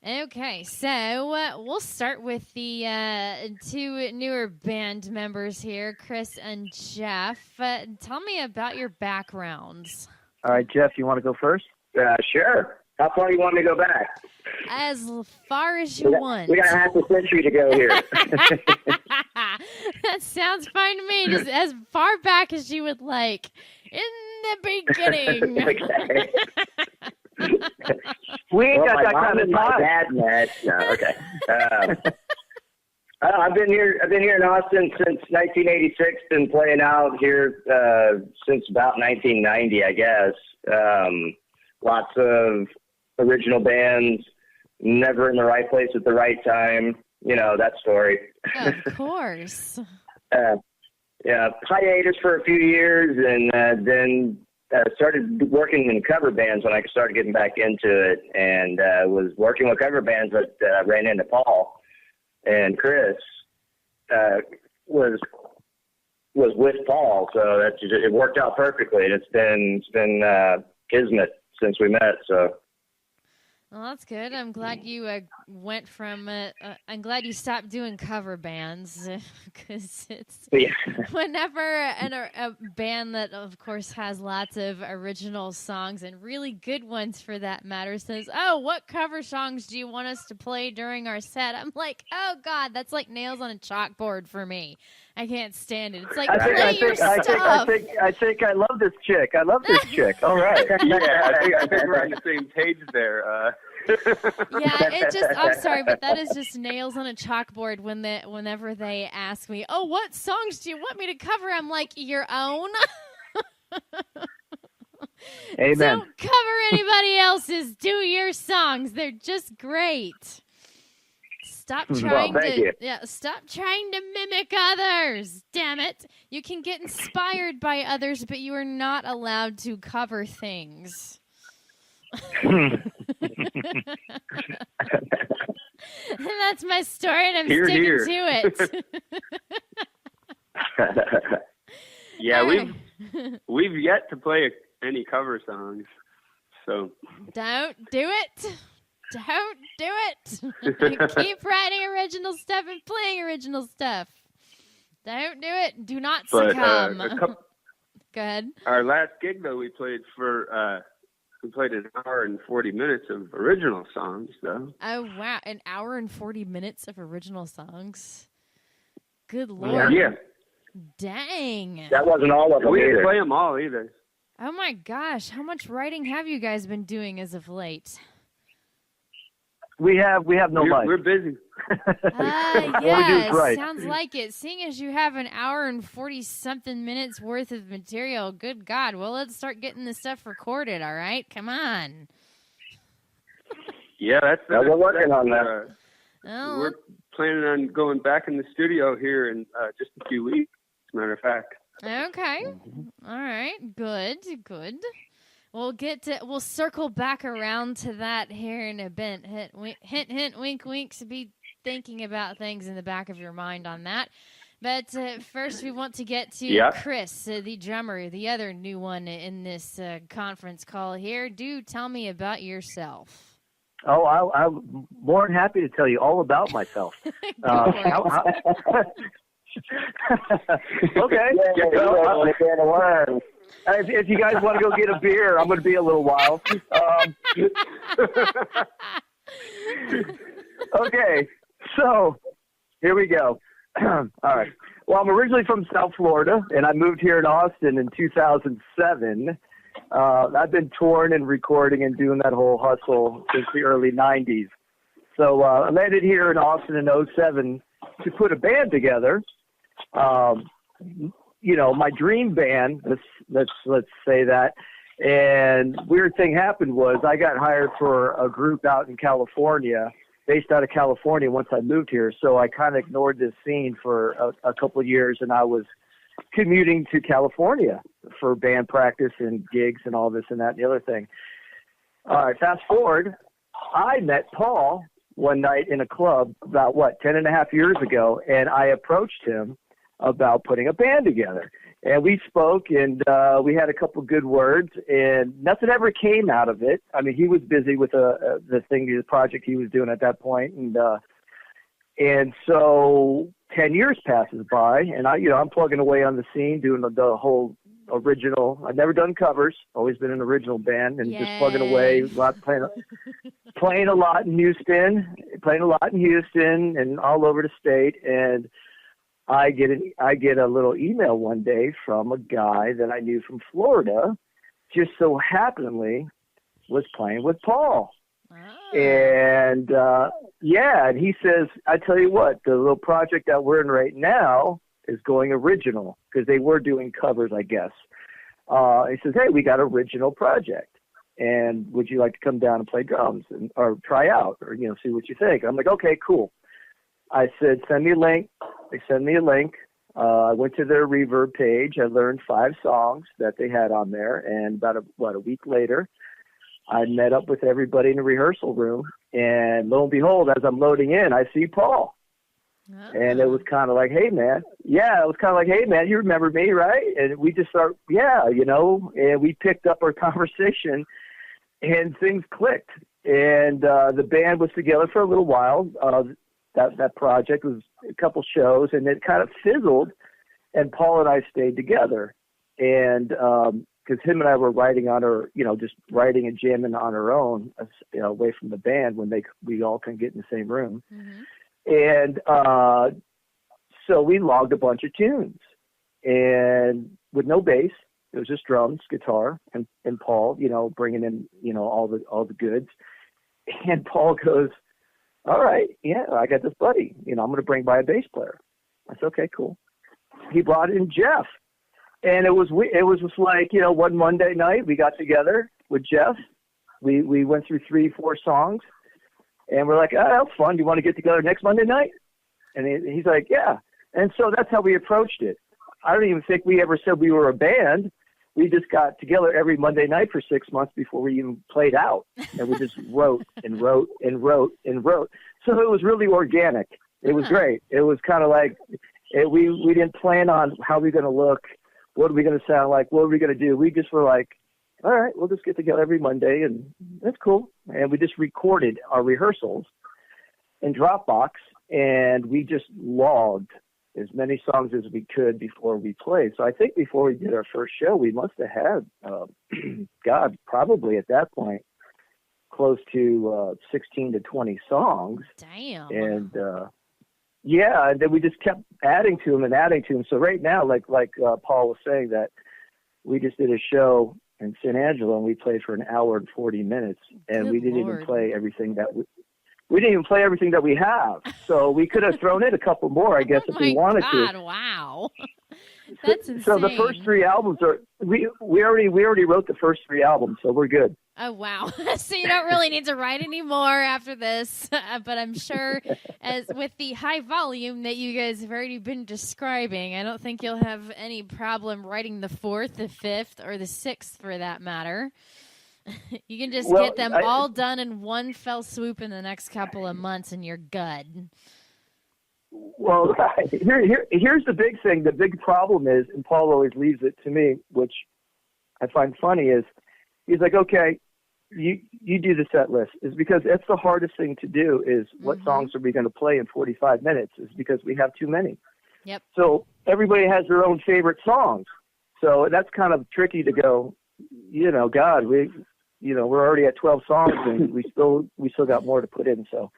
Okay, so we'll start with the two newer band members here, Chris and Jeff. Tell me about your backgrounds. All right, Jeff, you want to go first? Sure. How far you want me to go back? As far as you want. We got half a century to go here. That sounds fine to me. Just as far back as you would like. In the beginning. Okay. We ain't got that kind of my time. dad met. No, okay. I've been here in Austin since 1986. Been playing out here since about 1990, I guess. Lots of original bands, never in the right place at the right time. You know that story. Of course. Yeah, hiatus for a few years, and then started working in cover bands when I started getting back into it, and was working with cover bands that ran into Paul and Chris. Was with Paul, so it worked out perfectly, and it's been kismet since we met. So. Well, that's good. I'm glad you went from. I'm glad you stopped doing cover bands because it's whenever a band that, of course, has lots of original songs and really good ones for that matter says, "Oh, what cover songs do you want us to play during our set?" I'm like, "Oh God, that's like nails on a chalkboard for me. I can't stand it. It's like play your stuff." I think I love this chick. I love this chick. All right. Yeah, I think we're on the same page there. Yeah, I'm sorry, but that is just nails on a chalkboard whenever they ask me, "Oh, what songs do you want me to cover?" I'm like, "Your own." Amen. Don't cover anybody else's. Do your songs. They're just great. Stop trying stop trying to mimic others. Damn it. You can get inspired by others, but you are not allowed to cover things. That's my story, and I'm sticking to it. Yeah, we've yet to play any cover songs, so don't do it. Don't do it. Keep writing original stuff and playing original stuff. Don't do it. Do not succumb. Go ahead. Our last gig, though, we played an hour and 40 minutes of original songs, though. Oh, wow. An hour and 40 minutes of original songs? Good Lord. Yeah. Dang. That wasn't all of them. We either. didn't play them all either. Oh, my gosh. How much writing have you guys been doing as of late? We have no life. We're busy. Yeah, right. Sounds like it. Seeing as you have an hour and 40-something minutes worth of material, good God. Well, let's start getting this stuff recorded, all right? Come on. Yeah, we're working on that. We're planning on going back in the studio here in just a few weeks, as a matter of fact. Okay. All right. Good. We'll circle back around to that here in a bit. Hint, wink, wink. So be thinking about things in the back of your mind on that. But first, we want to get to Chris, the drummer, the other new one in this conference call here. Do tell me about yourself. Oh, I'm more than happy to tell you all about myself. Okay. If you guys want to go get a beer, I'm going to be a little while. Okay, so here we go. All right. Well, I'm originally from South Florida, and I moved here in Austin in 2007. I've been touring and recording and doing that whole hustle since the early 90s. So I landed here in Austin in 2007 to put a band together. My dream band, let's say that. And weird thing happened was I got hired for a group out in California, based out of California once I moved here. So I kind of ignored this scene for a couple of years, and I was commuting to California for band practice and gigs and all this and that and the other thing. All right, fast forward, I met Paul one night in a club about, 10 and a half years ago, and I approached him about putting a band together. And we spoke, and we had a couple good words, and nothing ever came out of it. I mean, he was busy with the project he was doing at that point, and so 10 years passes by, and I'm plugging away on the scene, doing the whole original. I've never done covers, always been an original band, and just plugging away, playing a lot in Houston, and all over the state. And I get a little email one day from a guy that I knew from Florida, just so happenly was playing with Paul. Oh. And and he says, I tell you what, the little project that we're in right now is going original, because they were doing covers, I guess. He says, hey, we got an original project, and would you like to come down and play drums or try out, or see what you think? I'm like, okay, cool. I said, send me a link. They sent me a link. I went to their Reverb page. I learned 5 songs that they had on there, and about a week later, I met up with everybody in the rehearsal room, and lo and behold, as I'm loading in, I see Paul. Oh. And it was kind of like, hey, man. Yeah, it was kind of like, hey, man, you remember me, right? And we just start, and we picked up our conversation, and things clicked. And the band was together for a little while. That project was a couple shows, and it kind of fizzled, and Paul and I stayed together. And because him and I were writing on our, just writing and jamming on our own, away from the band when we all couldn't get in the same room. Mm-hmm. And so we logged a bunch of tunes, and with no bass. It was just drums, guitar, and Paul, bringing in, all the goods. And Paul goes, all right, yeah, I got this buddy. I'm going to bring by a bass player. I said, okay, cool. He brought in Jeff. And it was just like, one Monday night we got together with Jeff. We went through 3-4 songs, and we're like, oh, that's fun. Do you want to get together next Monday night? And he's like, yeah. And so that's how we approached it. I don't even think we ever said we were a band. We just got together every Monday night for 6 months before we even played out. And we just wrote and wrote and wrote and wrote. So it was really organic. It was great. It was kind of like we didn't plan on how we're going to look. What are we going to sound like? What are we going to do? We just were like, all right, we'll just get together every Monday, and that's cool. And we just recorded our rehearsals in Dropbox, and we just logged as many songs as we could before we played. So I think before we did our first show, we must have had, probably at that point, close to 16 to 20 songs. Damn. And, and then we just kept adding to them. So right now, like Paul was saying, that we just did a show in San Angelo, and we played for an hour and 40 minutes, and we didn't even play everything that we have. So we could have thrown in a couple more, I guess, if we wanted to. Wow. That's insane. So the first 3 albums we already wrote the first 3 albums, so we're good. Oh, wow. So you don't really need to write any more after this. But I'm sure as with the high volume that you guys have already been describing, I don't think you'll have any problem writing the 4th, the 5th, or the 6th for that matter. You can just get them all done in one fell swoop in the next couple of months, and you're good. Well, here's the big thing. The big problem is, and Paul always leaves it to me, which I find funny, is he's like, okay, you do the set list. Is because that's the hardest thing to do, is what songs are we going to play in 45 minutes, is because we have too many. Yep. So everybody has their own favorite songs. So that's kind of tricky to go, God, we're already at 12 songs, and we still got more to put in. So,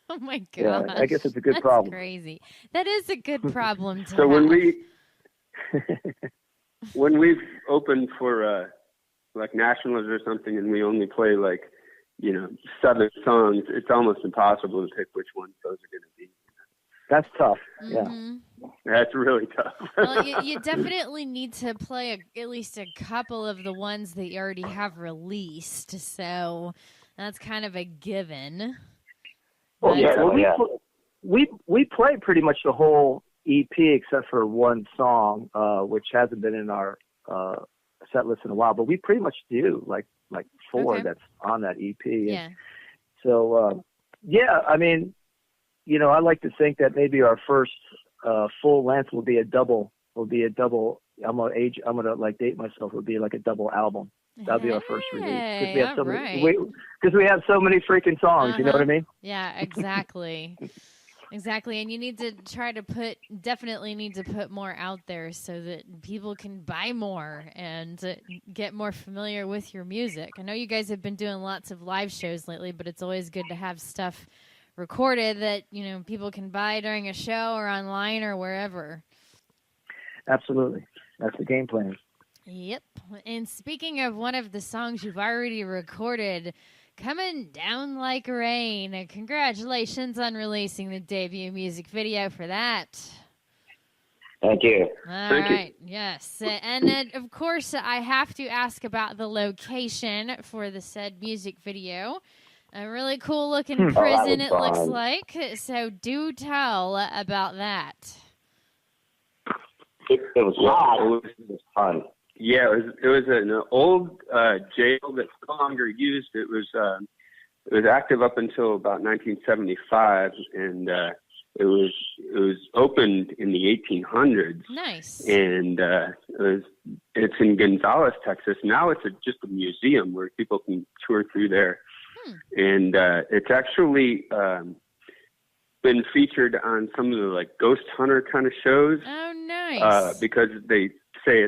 oh my God, yeah, I guess it's a good problem. Crazy. That is a good problem to so have. when we've opened for like Nationals or something, and we only play 7 songs, it's almost impossible to pick which ones those are going to be. That's tough. Yeah. That's really tough. Well, you definitely need to play at least a couple of the ones that you already have released. So that's kind of a given. Well, we played pretty much the whole EP except for one song, which hasn't been in our set list in a while. But we pretty much do like 4 that's on that EP. Yeah. So I mean, I like to think that maybe our first full length will be a double. I'm gonna like date myself. Would be like a double album. That'll be our first release because we have so many. Because we have so many freaking songs. You know what I mean? Yeah, exactly. Exactly, and you need to definitely need to put more out there so that people can buy more and get more familiar with your music. I know you guys have been doing lots of live shows lately, but it's always good to have stuff recorded that, people can buy during a show or online or wherever. Absolutely. That's the game plan. Yep. And speaking of one of the songs you've already recorded, Coming Down Like Rain, congratulations on releasing the debut music video for that. Thank you. All right. Yes. And then, of course, I have to ask about the location for the said music video. A really cool looking prison, it looks like. So do tell about that. It was hot. It was fun. Yeah, it was an old jail that's no longer used. It was active up until about 1975, and it was opened in the 1800s. Nice. And it's in Gonzales, Texas. Now it's just a museum where people can tour through there. And it's actually been featured on some of the like ghost hunter kind of shows. Oh, nice. Because they say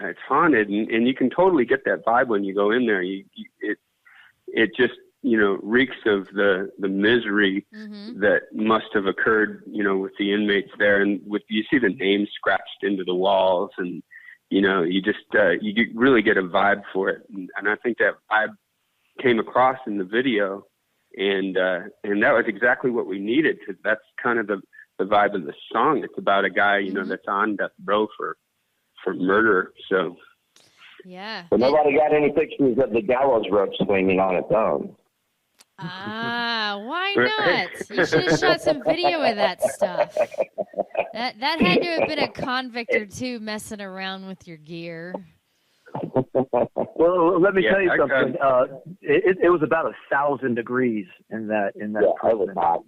it's haunted, and you can totally get that vibe when you go in there. It just reeks of the misery that must have occurred with the inmates there, and you see the names scratched into the walls, and you just you really get a vibe for it, and I think that vibe came across in the video, and that was exactly what we needed, because that's kind of the vibe of the song. It's about a guy that's on death row for murder. So yeah, but nobody got any pictures of the gallows rope swinging on its own. Why not? You should have shot some video of that stuff. That had to have been a convict or two messing around with your gear. Well, let me tell you something. It was about 1,000 degrees in that prison. It was hot.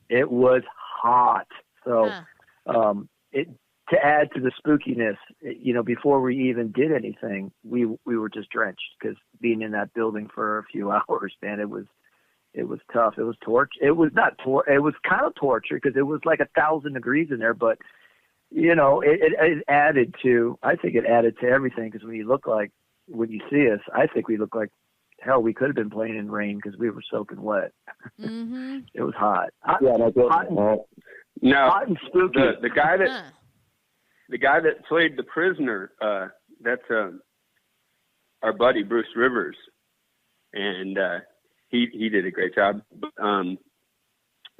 It was hot. So to add to the spookiness, before we even did anything, we were just drenched, because being in that building for a few hours, man, it was tough. It was torture. It was kind of torture, because it was like 1,000 degrees in there, but it added to, I think it added to everything, because when you see us, I think we look like, hell, we could have been playing in rain because we were soaking wet. Mm-hmm. It was hot. Hot and spooky. The guy that played the prisoner, that's our buddy Bruce Rivers, and he did a great job.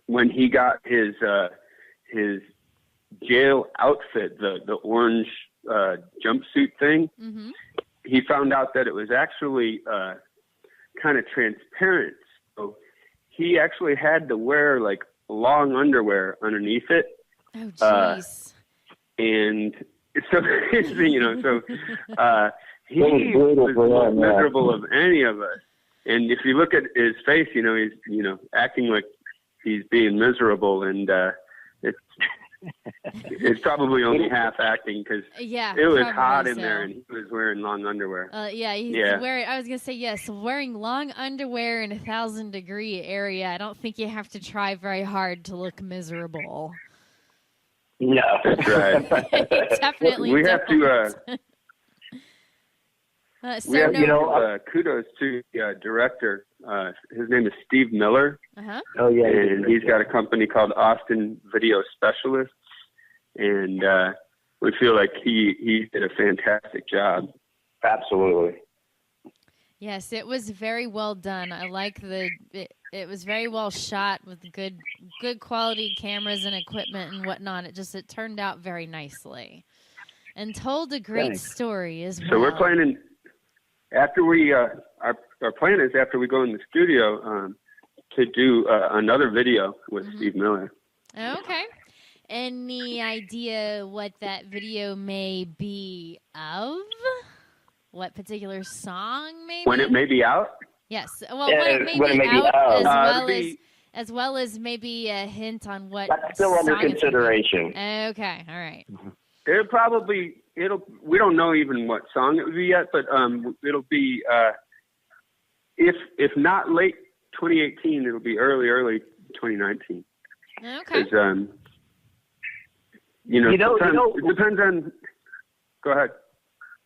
When he got his jail outfit, the orange jumpsuit thing, he found out that it was actually kind of transparent. So he actually had to wear like long underwear underneath it. Oh, jeez. And so, he was the most miserable of any of us. And if you look at his face, he's, acting like he's being miserable, and it's probably only half acting, because it was hot in there, and he was wearing long underwear. He's wearing. I was gonna say yes, wearing long underwear in 1,000-degree area. I don't think you have to try very hard to look miserable. No, that's right. Definitely. We have to. Kudos to the director. His name is Steve Miller. Oh yeah, and he's got a company called Austin Video Specialists, and we feel like he did a fantastic job. Absolutely. Yes, it was very well done. I like it was very well shot with good quality cameras and equipment and whatnot. It turned out very nicely, and told a great story as well. So we're planning after we our plan is after we go in the studio to do another video with Steve Miller. Okay. Any idea what that video may be of? What particular song, maybe? When it may be out? Yes. Well, when it may be out, as well as maybe a hint on what That's still under consideration. Okay, all right. We don't know even what song it would be yet, but it'll be if not late 2018, it'll be early 2019. Okay. Because it depends on. Go ahead.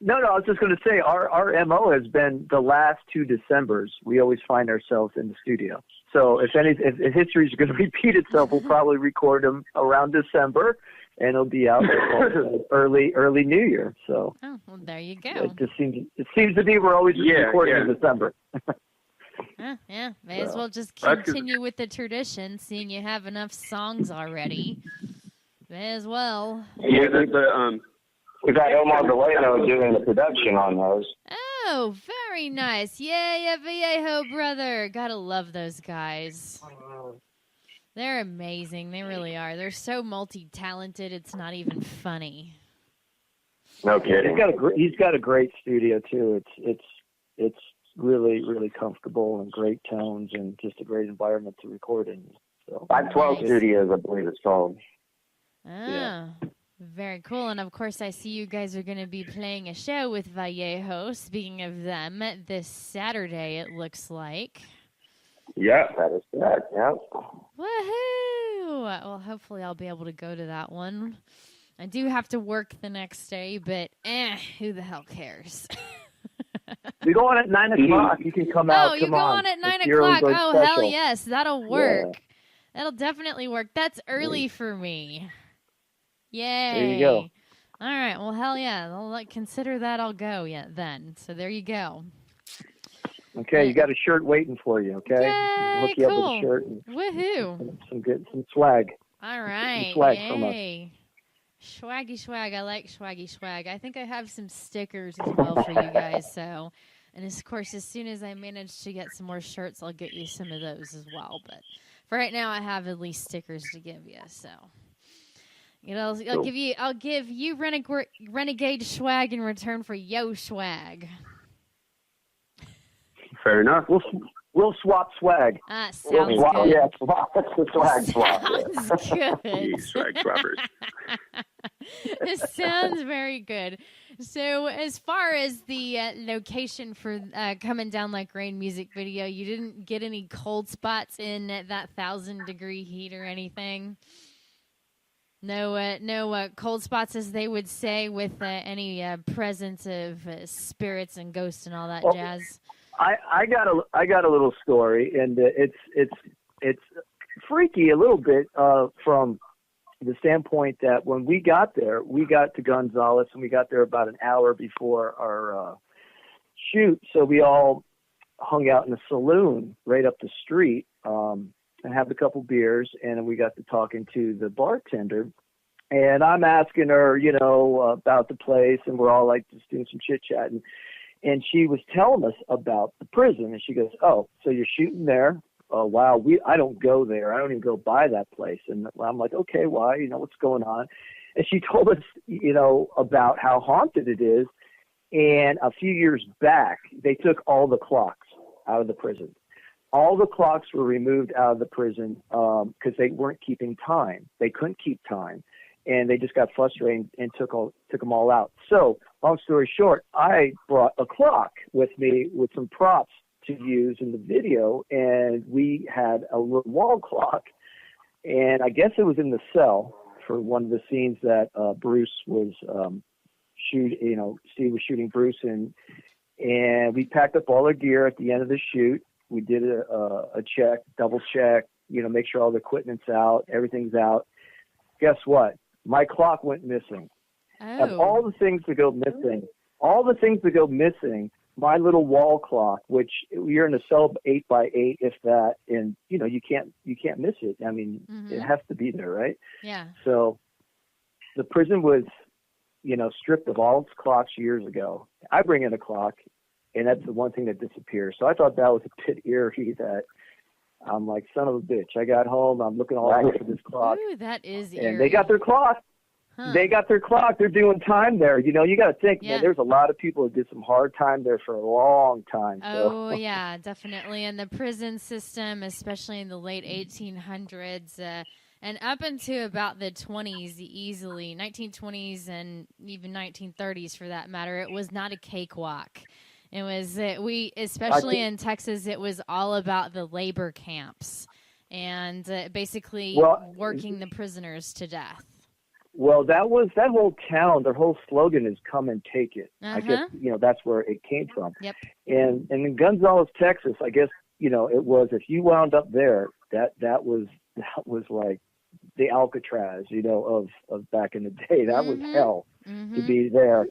No, I was just going to say our MO has been the last 2 Decembers. We always find ourselves in the studio. So if history is going to repeat itself, we'll probably record them around December, and it'll be out early New Year. So well, there you go. It seems to be we're always recording in December. Yeah, may as well just continue with the tradition, seeing you have enough songs already. May as well. Yeah, we got Omar Vallejo doing the production on those. Oh, very nice. Yeah, Vallejo brother. Gotta love those guys. They're amazing. They really are. They're so multi-talented, it's not even funny. No kidding. He's got a great studio, too. It's really, really comfortable and great tones and just a great environment to record in. So 512 Studios, I believe it's called. Very cool. And of course, I see you guys are going to be playing a show with Vallejo. Speaking of them, this Saturday, it looks like. Yeah, that is correct. Yeah. Woohoo! Well, hopefully I'll be able to go to that one. I do have to work the next day, but who the hell cares? We go on at 9 o'clock. You can come out. Oh, you go on at 9 o'clock. Oh, special. Hell yes. That'll work. Yeah. That'll definitely work. That's early for me. Yay. There you go. All right. Well, hell yeah. I'll consider that I'll go then. So there you go. Okay, you got a shirt waiting for you, okay? Yay, hook you cool. up with a shirt. And woohoo. Some swag. All right. Some swag Yay. from us. Swaggy swag. I like swaggy swag. I think I have some stickers as well for you guys. So, and of course, as soon as I manage to get some more shirts, I'll get you some of those as well. But for right now, I have at least stickers to give you. So, I'll give you Renegade swag in return for yo swag. Fair enough. We'll swap swag. Sounds good. Yeah, that's the swag swap. Sounds good. Swag swappers. It sounds very good. So as far as the location for Coming Down Like Rain music video, you didn't get any cold spots in that 1,000-degree heat or anything? No cold spots, as they would say, with any presence of spirits and ghosts and all that jazz? I got a little story, and it's freaky a little bit from the standpoint that when we got there, we got to Gonzales, and we got there about an hour before our shoot. So we all hung out in the saloon right up the street and had a couple beers, and we got to talking to the bartender. And I'm asking her, about the place, and we're all like just doing some chit chatting. And she was telling us about the prison, and she goes, "Oh, so you're shooting there? Oh, wow. I don't go there. I don't even go by that place." And I'm like, "Okay, why? What's going on?" And she told us, about how haunted it is. And a few years back, they took all the clocks out of the prison. All the clocks were removed out of the prison because they weren't keeping time. They couldn't keep time. And they just got frustrated and took them all out. So, long story short, I brought a clock with me with some props to use in the video, and we had a little wall clock. And I guess it was in the cell for one of the scenes that Bruce was Steve was shooting Bruce in. And we packed up all our gear at the end of the shoot. We did a check, double check, make sure all the equipment's out, everything's out. Guess what? My clock went missing. Oh. Of all the things that go missing, my little wall clock, which you're in a cell 8x8, if that, and you can't miss it. I mean, It has to be there, right? Yeah. So the prison was, stripped of all its clocks years ago. I bring in a clock, and that's the one thing that disappears. So I thought that was a bit eerie that I'm like, son of a bitch. I got home. I'm looking all over for this clock. Ooh, that is eerie. And they got their clock. They got their clock. They're doing time there. You know, you got to think, Yeah. man, there's a lot of people who did some hard time there for a long time. Oh, yeah, definitely. And the prison system, especially in the late 1800s, and up into about the 20s, easily, 1920s and even 1930s for that matter, it was not a cakewalk. It was, especially in Texas, it was all about the labor camps and basically working the prisoners to death. Well, that whole town, their whole slogan is "Come and take it." I guess, you know, that's where it came from. Yep. And in Gonzales, Texas, I guess, you know, it was, if you wound up there, that was like the Alcatraz, you know, of back in the day. That was hell to be there.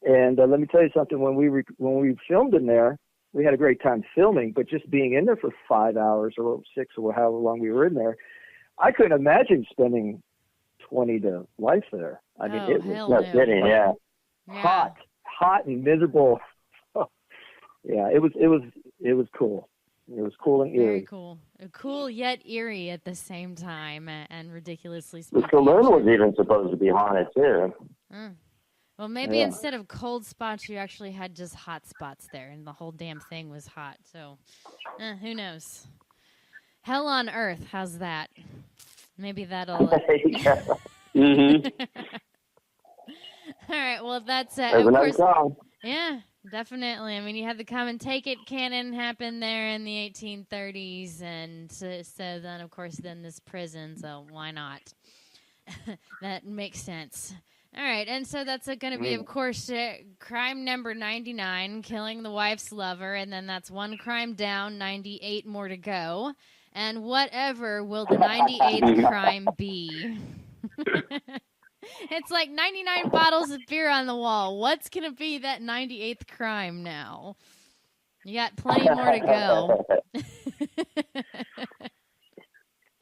And let me tell you something. When we filmed in there, we had a great time filming, but just being in there for 5 hours or 6 or however long we were in there, I couldn't imagine spending 20 to life there. I mean, it was no kidding, yeah. hot and miserable. Yeah, it was cool. It was cool and eerie. Very cool. Cool yet eerie at the same time, and ridiculously The spooky. saloon was even supposed to be haunted too. Well, maybe instead of cold spots, you actually had just hot spots there, and the whole damn thing was hot. So, who knows? Hell on Earth, how's that? Maybe that'll... Mm-hmm. All right, well, that's... There's of another course, song. yeah, definitely. I mean, you had the Come and Take It canon happen there in the 1830s, and so then, of course, then this prison, so why not? That makes sense. All right, and so that's going to be, of course, crime number 99, killing the wife's lover, and then that's one crime down, 98 more to go. And whatever will the 98th crime be? It's like 99 bottles of beer on the wall. What's going to be that 98th crime now? You got plenty more to go.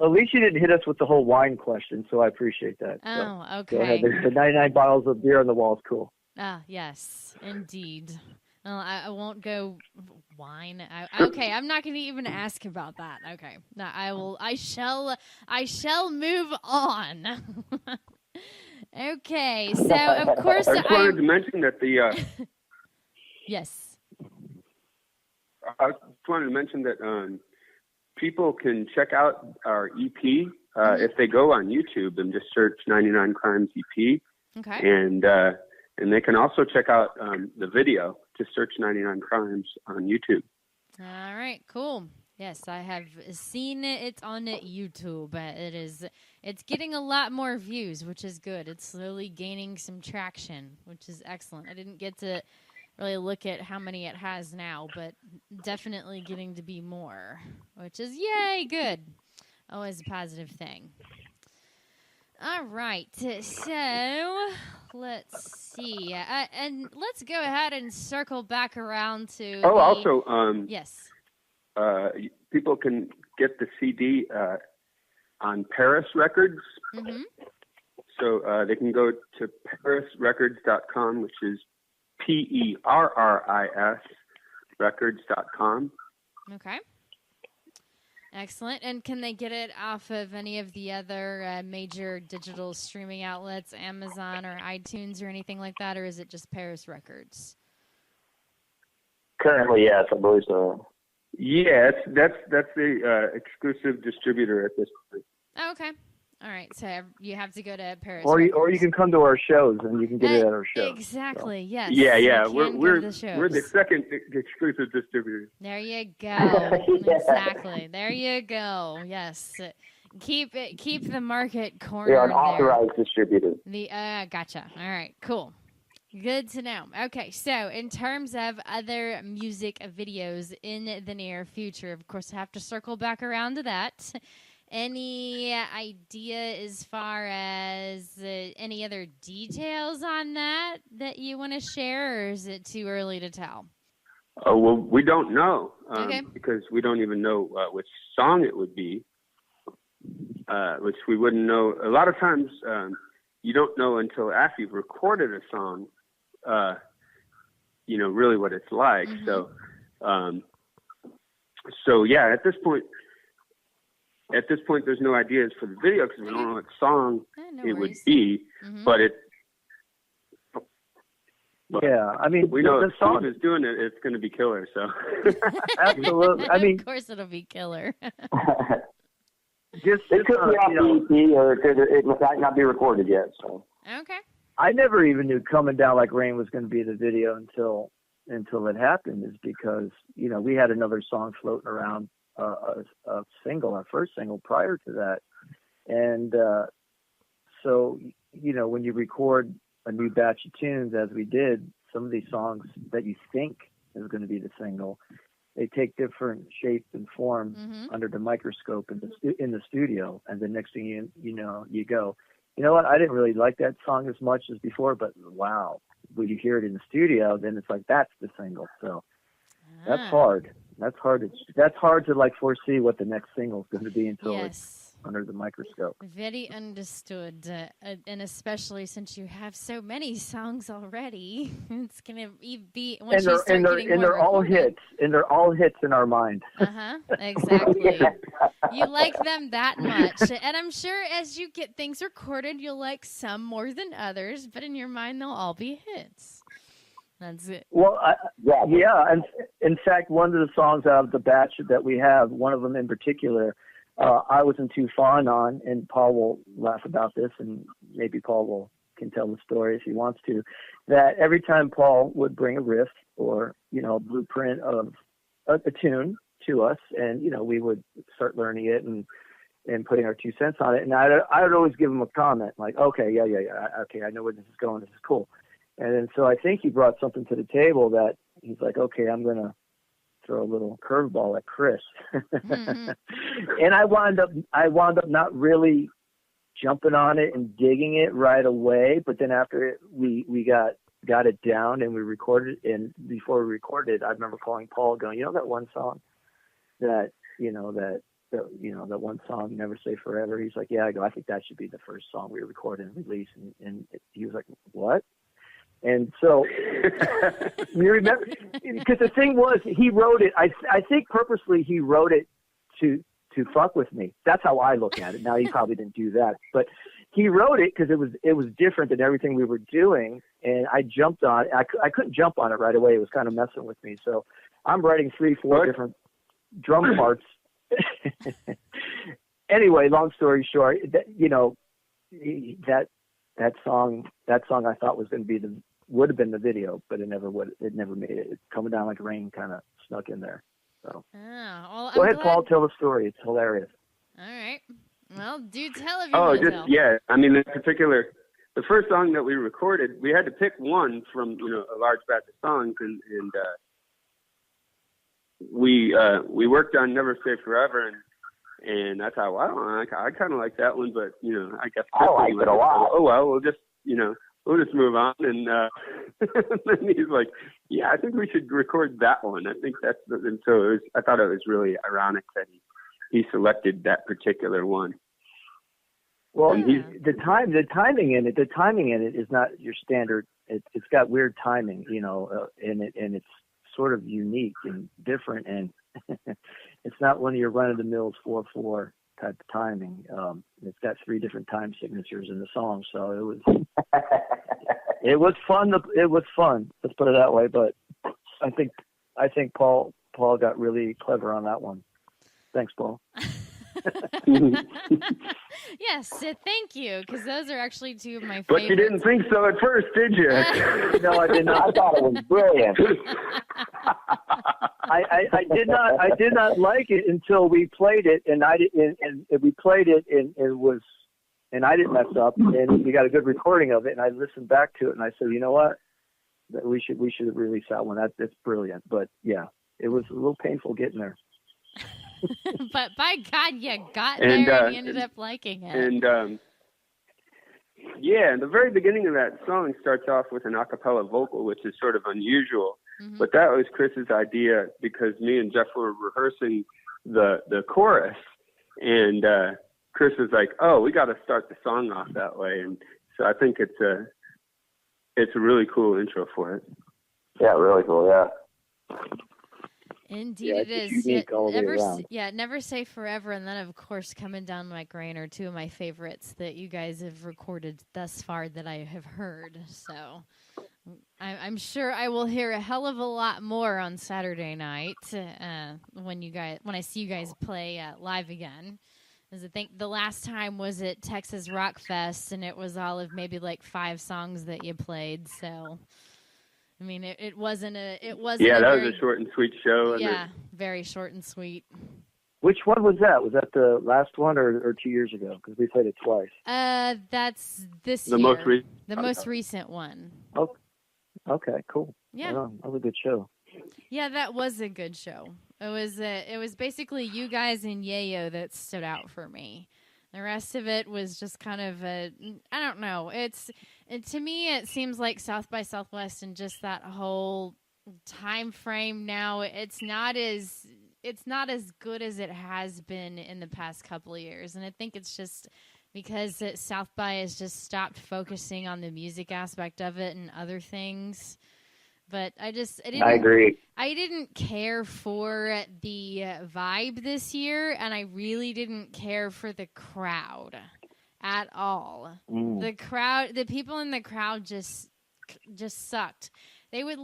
At least you didn't hit us with the whole wine question, so I appreciate that. Oh, okay. Go ahead. The 99 bottles of beer on the wall is cool. Ah, yes, indeed. Well, I won't go wine. Okay, I'm not going to even ask about that. Okay, no, I shall move on. Okay, so of course I just wanted to mention that the. Yes. I just wanted to mention that people can check out our EP if they go on YouTube and just search 99 Crimes EP. Okay. And they can also check out the video. Just search 99 Crimes on YouTube. All right, cool. Yes, I have seen it. It's on YouTube. It's getting a lot more views, which is good. It's slowly gaining some traction, which is excellent. I didn't get to really look at how many it has now, but definitely getting to be more, which is yay, good. Always a positive thing. All right, so let's see, and let's go ahead and circle back around to. Oh, also, yes. People can get the CD on Paris Records. Mm-hmm. So they can go to parisrecords.com, which is PERRIS records.com. Okay. Excellent. And can they get it off of any of the other major digital streaming outlets, Amazon or iTunes or anything like that, or is it just Paris Records? Currently, yes, I believe so. Yeah, that's the exclusive distributor at this point. Oh, okay. All right. So you have to go to Paris. Or Records. you can come to our shows and you can get it at our shows. Exactly. So. Yes. Yeah. We're the second exclusive distributor. There you go. Exactly. There you go. Yes. Keep the market cornered. We are an authorized distributor. Gotcha. All right. Cool. Good to know. Okay, so in terms of other music videos in the near future, of course, I have to circle back around to that. Any idea as far as any other details on that you want to share, or is it too early to tell? Oh, well, we don't know Okay. because we don't even know which song it would be, which we wouldn't know. A lot of times you don't know until after you've recorded a song, really what it's like. Mm-hmm. So yeah, at this point, at this point, there's no ideas for the video because we don't know what song no it worries. would be. But yeah, I mean, we know the song is doing it. It's going to be killer. So absolutely. I mean, of course, it'll be killer. Just it could be off the EP, or it might not be recorded yet. So Okay. I never even knew "Coming Down Like Rain" was going to be the video until it happened. Is because we had another song floating around, a single, our first single prior to that, and so when you record a new batch of tunes, as we did, some of these songs that you think is going to be the single, they take different shape and form under the microscope in the studio, and the next thing you go, you know what? I didn't really like that song as much as before, but wow, when you hear it in the studio, then it's like that's the single. So that's hard. That's hard to like foresee what the next single is going to be until it's under the microscope. Very understood, and especially since you have so many songs already, it's gonna be once you start getting more they're all hits, and they're all hits in our mind. Exactly. You like them that much, and I'm sure as you get things recorded, you'll like some more than others, but in your mind, they'll all be hits. That's it. Well, and in fact, one of the songs out of the batch that we have, one of them in particular, I wasn't too fond on, and Paul will laugh about this, and maybe Paul can tell the story if he wants to, that every time Paul would bring a riff or, a blueprint of a tune to us, and, we would start learning it and putting our 2 cents on it, and I would always give him a comment, like, okay, okay, I know where this is going, this is cool. And then so I think he brought something to the table that he's like, okay, I'm going to throw a little curveball at Chris. And I wound up not really jumping on it and digging it right away, but then after we got it down and we recorded it, and before we recorded, I remember calling Paul going, that one song that that one song, Never Say Forever. He's like, yeah. I go, I think that should be the first song we record and release. And he was like, what? And so you remember, because the thing was, he wrote it. I think purposely he wrote it to fuck with me. That's how I look at it. Now he probably didn't do that, but he wrote it because it was different than everything we were doing, and I jumped on it. I couldn't jump on it right away. It was kind of messing with me. So I'm writing 3-4 different drum parts. Anyway, long story short, that song I thought was going to would have been the video, but it never made it. It's Coming Down Like Rain kind of snuck in there. So go ahead, Paul, tell the story. It's hilarious. All right. Well, do tell if you want to tell. Yeah. I mean, in particular, the first song that we recorded, we had to pick one from a large batch of songs, and we worked on Never Say Forever, and I thought, wow, I kind of like that one, but I guess I like it a lot. Oh well, we'll just move on, and then he's like, yeah, I think we should record that one. I think that's and so I thought it was really ironic that he selected that particular one. Well, the timing in it is not your standard. It's got weird timing, and it's sort of unique and different, and it's not one of your run-of-the-mills 4/4 type of timing. It's got 3 different time signatures in the song, so it was fun. It was fun. Let's put it that way. But I think Paul got really clever on that one. Thanks, Paul. Yes, thank you, because those are actually 2 of my favorites. But you didn't think so at first, did you? No, I did not. I thought it was brilliant. I did not like it until we played it, and we played it, and it was, and I didn't mess up, and we got a good recording of it, and I listened back to it, and I said, you know what, we should release that one. That's brilliant. But yeah, it was a little painful getting there. But by God, you got there and you ended up liking it. And the very beginning of that song starts off with an a cappella vocal, which is sort of unusual. Mm-hmm. But that was Chris's idea because me and Jeff were rehearsing the chorus, and Chris was like, "Oh, we got to start the song off that way." And so I think it's a really cool intro for it. Yeah, really cool. Yeah. Indeed, yeah, it is. it's unique all the way around. Never Say Forever, and then of course Coming Down Like Rain are two of my favorites that you guys have recorded thus far that I have heard. So I'm sure I will hear a hell of a lot more on Saturday night when I see you guys play live again. As I think the last time was at Texas Rock Fest, and it was all of maybe like 5 songs that you played. So, I mean, it wasn't a Yeah, that was a short and sweet show. Yeah, very short and sweet. Which one was that? Was that the last one or 2 years ago? Because we played it twice. That's this year. The most recent one. Oh, okay, cool. Yeah, that was a good show. Yeah, that was a good show. It was basically you guys and Yayo that stood out for me. The rest of it was just kind of I don't know. To me, it seems like South by Southwest and just that whole time frame now. It's not as good as it has been in the past couple of years, and I think it's just because South by has just stopped focusing on the music aspect of it and other things. But I agree. I didn't care for the vibe this year, and I really didn't care for the crowd at all. The people in the crowd just sucked. They would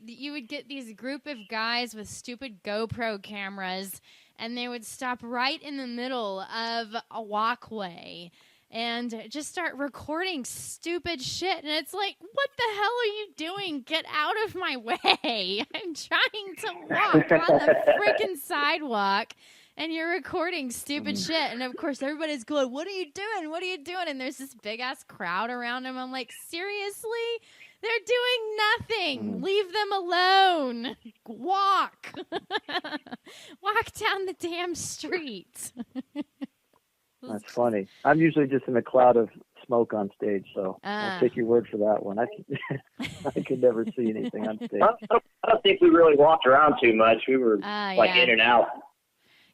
you would get these group of guys with stupid GoPro cameras, and they would stop right in the middle of a walkway and just start recording stupid shit. And it's like, what the hell are you doing? Get out of my way. I'm trying to walk on the freaking sidewalk, and you're recording stupid shit. And, of course, everybody's going, what are you doing? What are you doing? And there's this big-ass crowd around them. I'm like, seriously? They're doing nothing. Leave them alone. Walk. Walk down the damn street. That's funny. I'm usually just in a cloud of smoke on stage, so I'll take your word for that one. I could never see anything on stage. I don't think we really walked around too much. We were in and out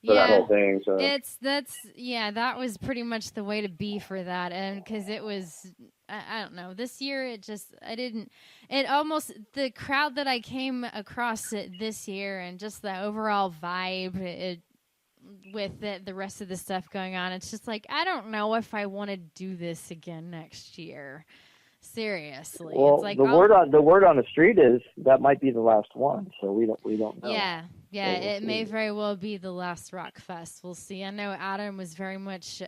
for that whole thing. So that was pretty much the way to be for that, and because it was, I don't know, this year the crowd that I came across this year and just the overall vibe, with the rest of the stuff going on, it's just like, I don't know if I want to do this again next year. Seriously. Well, it's like, the word on the street is that might be the last one, so we don't know. Yeah, it may very well be the last Rock Fest. We'll see. I know Adam was very much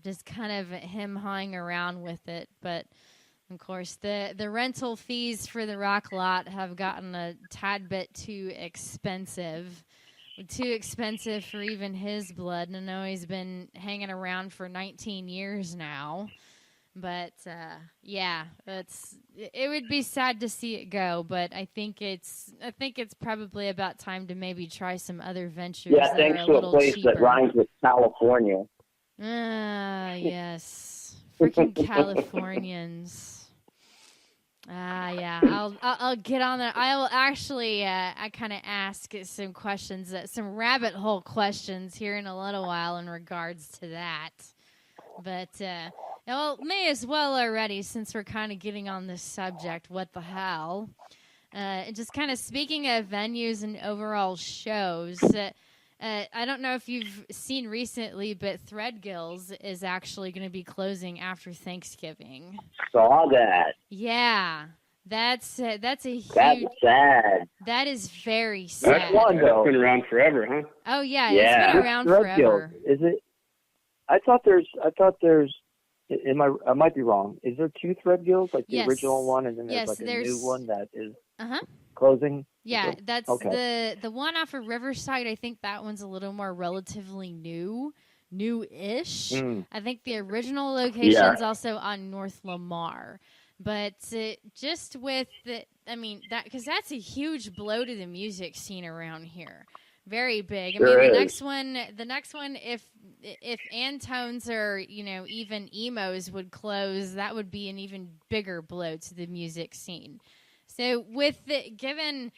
just kind of him-hawing around with it, but of course the rental fees for the rock lot have gotten a tad bit too expensive for even his blood. And I know he's been hanging around for 19 years now. But, it would be sad to see it go, but I think it's probably about time to maybe try some other ventures. Yeah, thanks to a place cheaper. that rhymes with California. Yes. Freaking Californians. I'll get on that. I will actually, I kind of ask some questions, some rabbit hole questions here in a little while in regards to that. But, may as well already, since we're kind of getting on this subject, what the hell? Just kind of speaking of venues and overall shows, I don't know if you've seen recently, but Threadgills is actually going to be closing after Thanksgiving. Saw that. Yeah, that's a huge. That's sad. That is very sad. That's one though. It's been around forever, huh? Oh yeah, it's been around forever. Is it? I thought there's. I might be wrong. Is there 2 Threadgills, like the original one, and then there's a new one that is closing? Yeah, that's the one off of Riverside. I think that one's a little more relatively new-ish. I think the original location's also on North Lamar. But just with because that's a huge blow to the music scene around here. Very big. The next one, if Antones or even emos would close, that would be an even bigger blow to the music scene. So given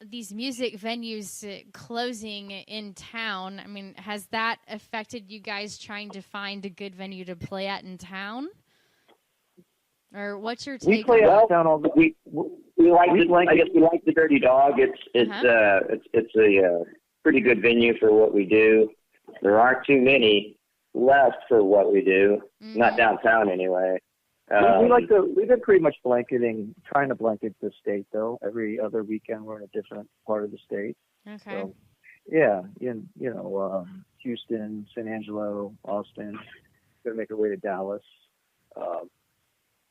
these music venues closing in town, has that affected you guys trying to find a good venue to play at in town? Or what's your take? We play out of town all I guess we like the Dirty Dog. It's a pretty good venue for what we do. There aren't too many left for what we do, not downtown anyway. We've been pretty much trying to blanket the state though. Every other weekend we're in a different part of the state. Okay. So, yeah, Houston, San Angelo, Austin. Gonna make our way to Dallas.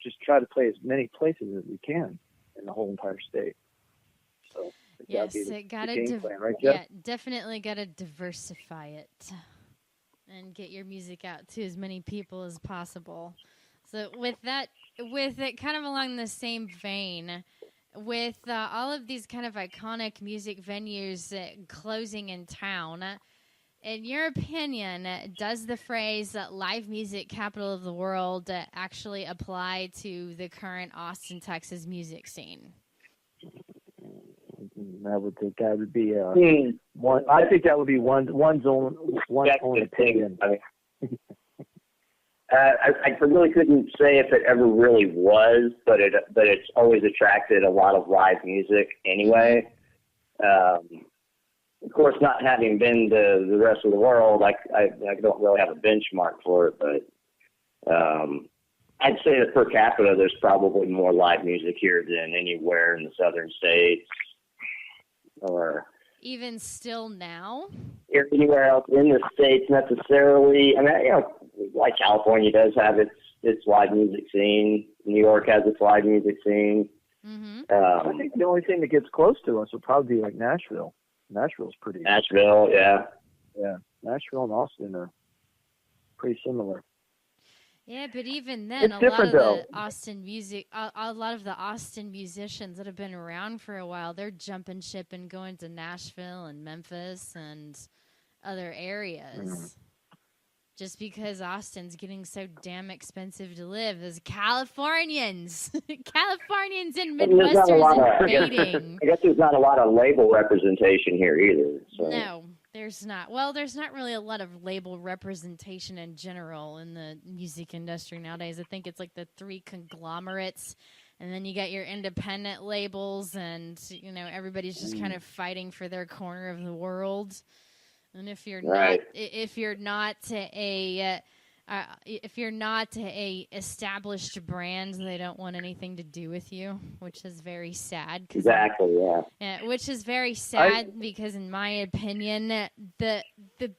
Just try to play as many places as we can in the whole entire state. So yes, it got to right, Jeff? Yeah, definitely got to diversify it and get your music out to as many people as possible. So with it kind of along the same vein, with all of these kind of iconic music venues closing in town, in your opinion, does the phrase live music capital of the world actually apply to the current Austin, Texas music scene? I would think that would be one. I think that would be one's own opinion. I mean, I really couldn't say if it ever really was, but it's always attracted a lot of live music anyway. Of course, not having been to the rest of the world, I don't really have a benchmark for it, but I'd say that per capita, there's probably more live music here than anywhere in the southern states, or even still now, or anywhere else in the states necessarily. I mean, like California does have its live music scene. New York has its live music scene. I think the only thing that gets close to us would probably be like Nashville. Nashville's pretty. Nashville, yeah. Yeah, Nashville and Austin are pretty similar. Yeah, but even then, a lot of the Austin music, a lot of the Austin musicians that have been around for a while, they're jumping ship and going to Nashville and Memphis and other areas. Just because Austin's getting so damn expensive to live, as Californians and Midwesters invading. I guess there's not a lot of label representation here either. So. No, there's not. Well, there's not really a lot of label representation in general in the music industry nowadays. I think it's like the three conglomerates, and then you got your independent labels, and everybody's just kind of fighting for their corner of the world. And if you're not a established brand, they don't want anything to do with you, which is very sad. Exactly, yeah. Which is very sad because, in my opinion, the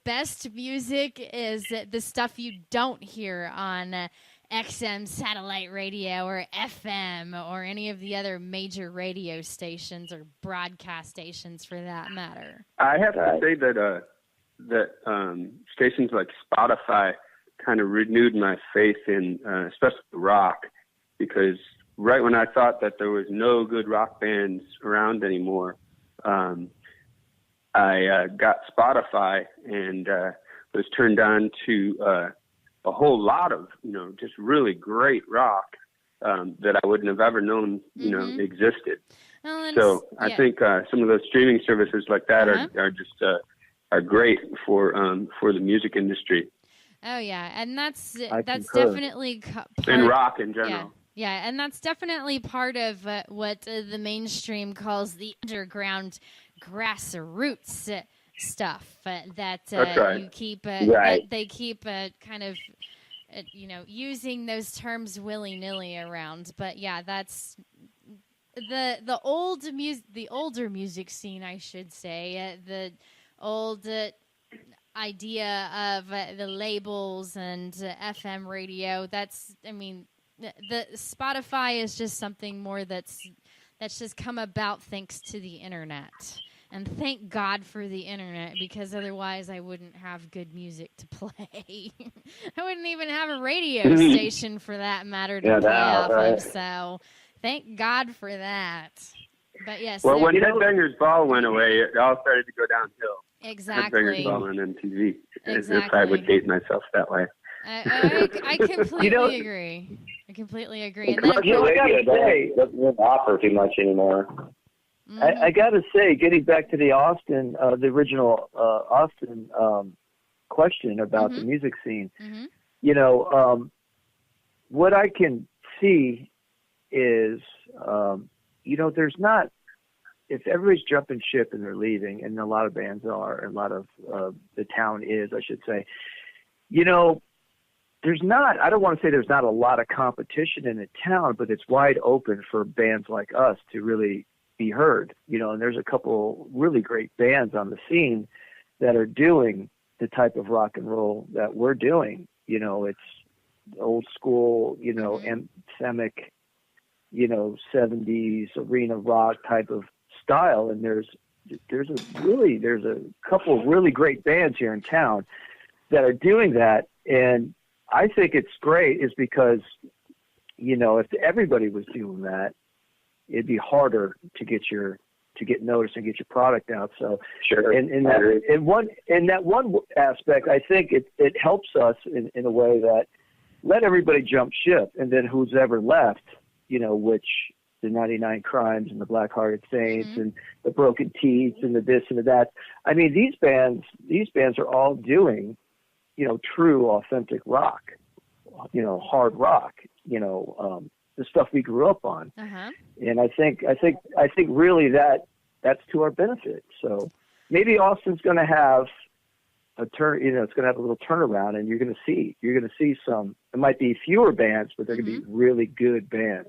best music is the stuff you don't hear on XM satellite radio or FM or any of the other major radio stations or broadcast stations for that matter. I have to say that stations like Spotify kind of renewed my faith in especially rock, because right when I thought that there was no good rock bands around anymore, I got Spotify and was turned on to a whole lot of just really great rock that I wouldn't have ever known existed. So I think some of those streaming services like that are just are great for the music industry. Oh yeah, and that's definitely and rock in general. Yeah, and that's definitely part of what the mainstream calls the underground grassroots stuff that you keep. That they keep kind of using those terms willy-nilly around. But yeah, that's the older music scene, I should say. The old idea of the labels and FM radio. The Spotify is just something more that's just come about thanks to the internet. And thank God for the internet, because otherwise I wouldn't have good music to play. I wouldn't even have a radio station for that matter to play off of. So thank God for that. But yes. Well, when Headbangers Ball went away, it all started to go downhill. Exactly. Headbangers Ball on MTV. Exactly. If I would date myself that way. I completely agree. I completely agree. And then, doesn't offer too much anymore. I got to say, getting back to the Austin, the original Austin question about the music scene, what I can see is there's not, if everybody's jumping ship and they're leaving, and a lot of bands are, and a lot of the town is, I should say, there's not, I don't want to say there's not a lot of competition in the town, but it's wide open for bands like us to really be heard, and there's a couple really great bands on the scene that are doing the type of rock and roll that we're doing. It's old school, anthemic, 70s arena rock type of style. And there's a couple of really great bands here in town that are doing that. And I think it's great is because, if everybody was doing that, it'd be harder to get noticed and get your product out. So sure. In that one aspect, I think it helps us in a way that let everybody jump ship, and then who's ever left, which the 99 Crimes and the Black Hearted Saints and the Broken Teeth and the this and the that. I mean, these bands are all doing, true authentic rock, hard rock, the stuff we grew up on. And I think really that's to our benefit. So maybe Austin's going to have a turn, it's going to have a little turnaround, and you're going to see some, it might be fewer bands, but they're going to be really good bands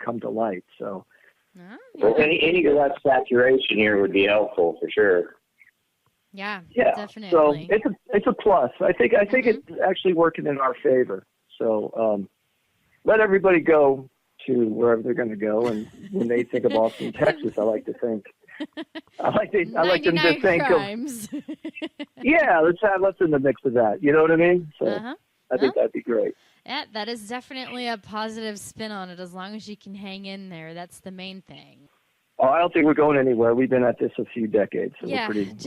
come to light. So well, any less saturation here would be helpful for sure. Yeah, definitely. So it's a plus. I think it's actually working in our favor. So let everybody go to wherever they're going to go, and when they think of Austin, Texas, I like them to think Crimes. of let's in the mix of that. You know what I mean? So I think that'd be great. Yeah, that is definitely a positive spin on it. As long as you can hang in there, that's the main thing. Oh, I don't think we're going anywhere. We've been at this a few decades, so yeah, we're pretty good.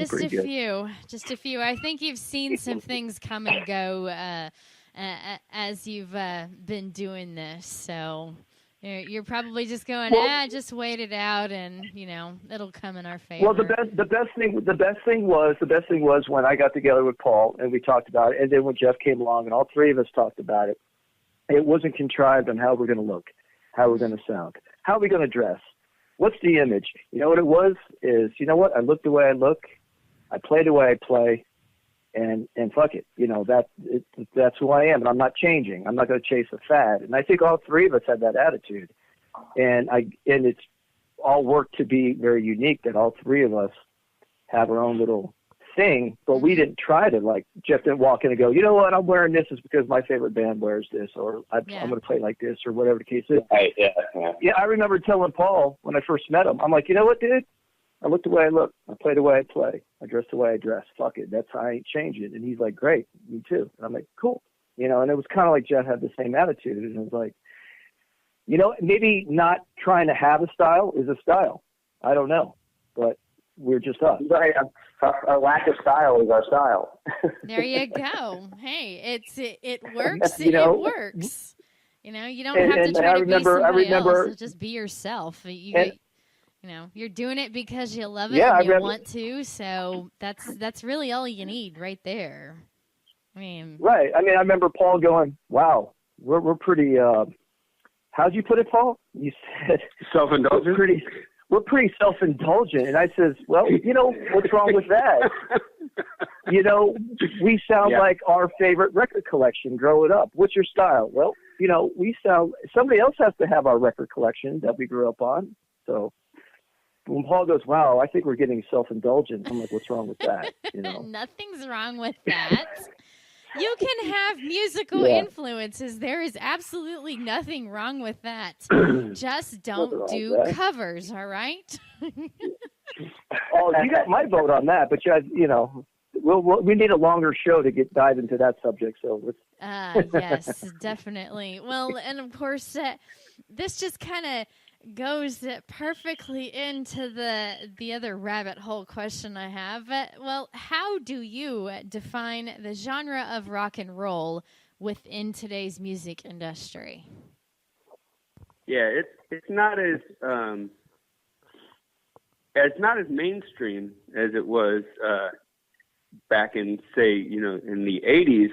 Just a few. I think you've seen some things come and go as you've been doing this. So you're probably just going, just wait it out, and it'll come in our favor. Well, the best thing was when I got together with Paul and we talked about it, and then when Jeff came along and all three of us talked about it. It wasn't contrived on how we're going to look, how we're going to sound, how are we going to dress, what's the image. You know what it was? Is I look the way I look, I play the way I play, and fuck it. That's who I am, and I'm not changing. I'm not going to chase a fad. And I think all three of us had that attitude, and it's all worked to be very unique that all three of us have our own little thing, but we didn't try to, like, Jeff didn't walk in and go, you know what, I'm wearing this is because my favorite band wears this, or I'm going to play like this, or whatever the case is. Right, yeah, I remember telling Paul when I first met him, I'm like, you know what, dude? I look the way I look. I play the way I play. I dress the way I dress. Fuck it. That's how I ain't changing. And he's like, great, me too. And I'm like, cool. And it was kind of like Jeff had the same attitude. And it was like, maybe not trying to have a style is a style. I don't know. But we're just us. Right. Our lack of style is our style. There you go. Hey, it works. It works. You don't have to try to be somebody else. Just be yourself. You're doing it because you love it and you want to. So that's really all you need right there. Right. I remember Paul going, "Wow, we're pretty." How'd you put it, Paul? You said self-indulgent. We're pretty self-indulgent. And I says, well, what's wrong with that? We sound like our favorite record collection growing up. What's your style? Well, somebody else has to have our record collection that we grew up on. So when Paul goes, wow, I think we're getting self-indulgent, I'm like, what's wrong with that? Nothing's wrong with that. You can have musical influences. There is absolutely nothing wrong with that. Just don't do covers, all right? Oh, you got my vote on that, but we need a longer show to dive into that subject. So yes, definitely. Well, and of course, this just kind of goes perfectly into the other rabbit hole question I have. Well, how do you define the genre of rock and roll within today's music industry? Yeah, it's not as mainstream as it was back in, say, in the 80s.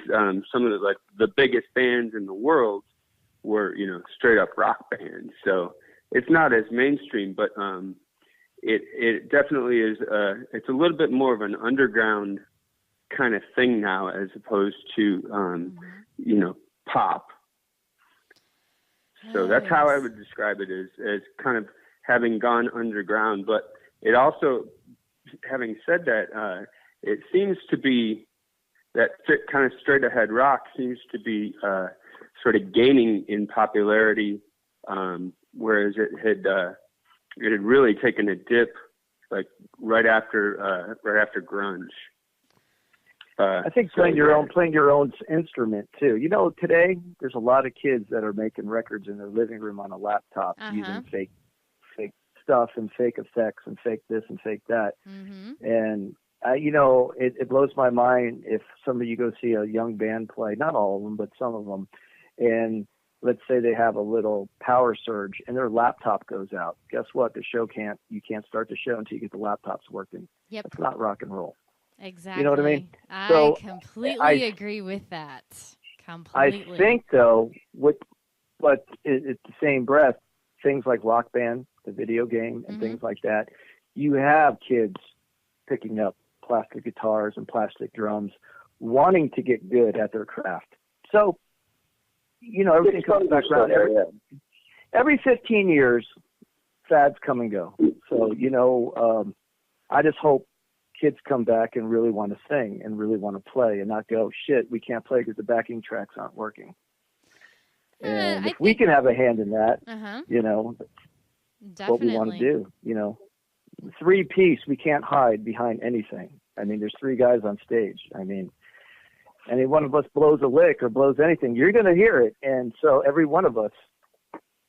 Some of the biggest bands in the world were straight up rock bands. So it's not as mainstream, but it definitely is. It's a little bit more of an underground kind of thing now, as opposed to pop. So that's how I would describe it, as kind of having gone underground. But it also, having said that, it seems to be that kind of straight ahead rock seems to be sort of gaining in popularity, whereas it had really taken a dip, like right after grunge. I think playing your own instrument too. You know, today there's a lot of kids that are making records in their living room on a laptop using fake stuff and fake effects and fake this and fake that. And it blows my mind if some of you go see a young band play, not all of them, but some of them, and let's say they have a little power surge and their laptop goes out. Guess what? You can't start the show until you get the laptops working. Yep. That's not rock and roll. Exactly. You know what I mean? I completely agree with that. Completely. I think though, but it's the same breath, things like Rock Band, the video game, and things like that, you have kids picking up plastic guitars and plastic drums, wanting to get good at their craft. So, everything comes back around. Every 15 years, fads come and go. So, I just hope kids come back and really want to sing and really want to play and not go, shit, we can't play because the backing tracks aren't working. And if we can have a hand in that, that's what we want to do. 3-piece, we can't hide behind anything. I mean, there's 3 guys on stage. I mean, any one of us blows a lick or blows anything, you're going to hear it. And so every one of us,